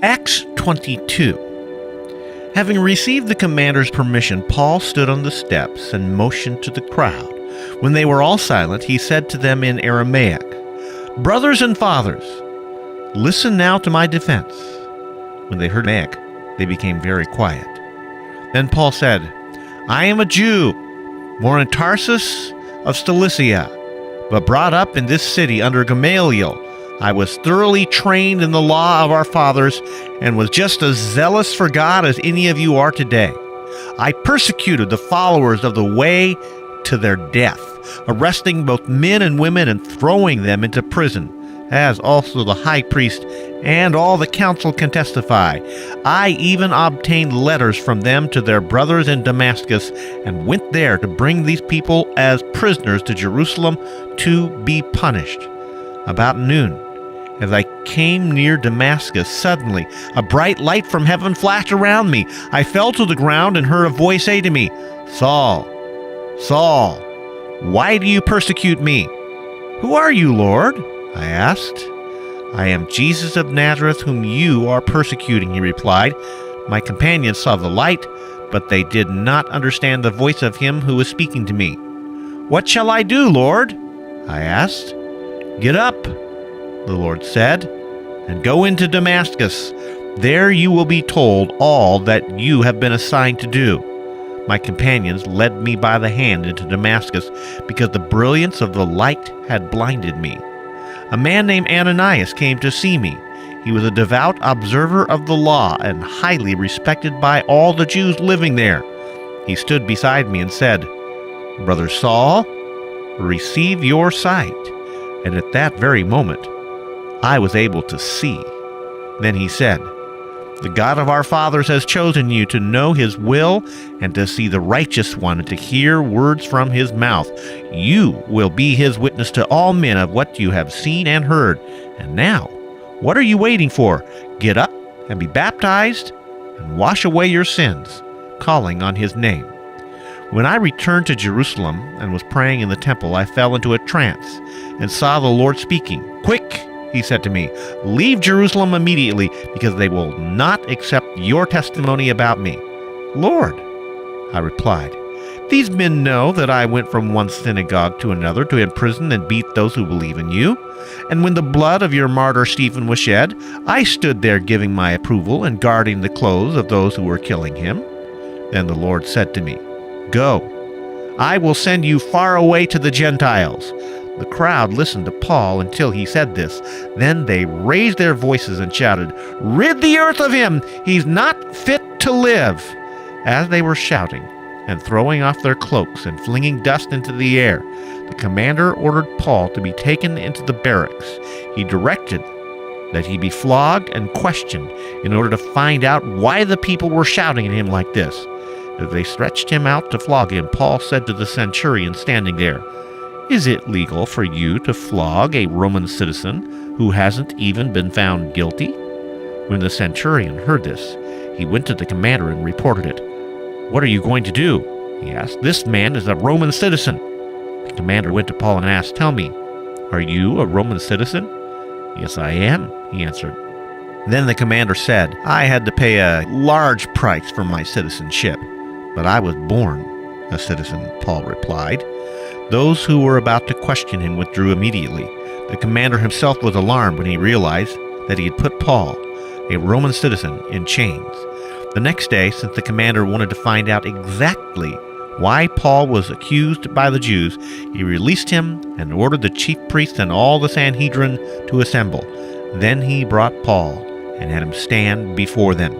Acts 22. Having received the commander's permission, Paul stood on the steps and motioned to the crowd. When they were all silent, he said to them in Aramaic, "Brothers and fathers, listen now to my defense." When they heard Aramaic, they became very quiet. Then Paul said, "I am a Jew, born in Tarsus of Cilicia, but brought up in this city under Gamaliel. I was thoroughly trained in the law of our fathers and was just as zealous for God as any of you are today. I persecuted the followers of the way to their death, arresting both men and women and throwing them into prison, as also the high priest and all the council can testify. I even obtained letters from them to their brothers in Damascus and went there to bring these people as prisoners to Jerusalem to be punished. About noon, as I came near Damascus, suddenly a bright light from heaven flashed around me. I fell to the ground and heard a voice say to me, 'Saul, Saul, why do you persecute me?' 'Who are you, Lord?' I asked. 'I am Jesus of Nazareth, whom you are persecuting,' he replied. My companions saw the light, but they did not understand the voice of him who was speaking to me. 'What shall I do, Lord?' I asked. 'Get up,' the Lord said, "and go into Damascus. There you will be told all that you have been assigned to do.' My companions led me by the hand into Damascus because the brilliance of the light had blinded me. A man named Ananias came to see me. He was a devout observer of the law and highly respected by all the Jews living there. He stood beside me and said, 'Brother Saul, receive your sight.' And at that very moment, I was able to see. Then he said, 'The God of our fathers has chosen you to know his will and to see the righteous one and to hear words from his mouth. You will be his witness to all men of what you have seen and heard. And now, what are you waiting for? Get up and be baptized and wash away your sins, calling on his name.' When I returned to Jerusalem and was praying in the temple, I fell into a trance and saw the Lord speaking. 'Quick,' he said to me, 'leave Jerusalem immediately, because they will not accept your testimony about me.' 'Lord,' I replied, 'these men know that I went from one synagogue to another to imprison and beat those who believe in you. And when the blood of your martyr Stephen was shed, I stood there giving my approval and guarding the clothes of those who were killing him.' Then the Lord said to me, 'Go, I will send you far away to the Gentiles.' The crowd listened to Paul until he said this. Then they raised their voices and shouted, 'Rid the earth of him! He's not fit to live!' As they were shouting and throwing off their cloaks and flinging dust into the air, the commander ordered Paul to be taken into the barracks. He directed that he be flogged and questioned in order to find out why the people were shouting at him like this. As they stretched him out to flog him, Paul said to the centurion standing there, 'Is it legal for you to flog a Roman citizen who hasn't even been found guilty?' When the centurion heard this, he went to the commander and reported it. 'What are you going to do?' he asked. 'This man is a Roman citizen.' The commander went to Paul and asked, 'Tell me, are you a Roman citizen?' 'Yes, I am,' he answered. Then the commander said, 'I had to pay a large price for my citizenship, but I was born a citizen,' Paul replied. Those who were about to question him withdrew immediately. The commander himself was alarmed when he realized that he had put Paul, a Roman citizen, in chains. The next day, since the commander wanted to find out exactly why Paul was accused by the Jews, he released him and ordered the chief priests and all the Sanhedrin to assemble. Then he brought Paul and had him stand before them.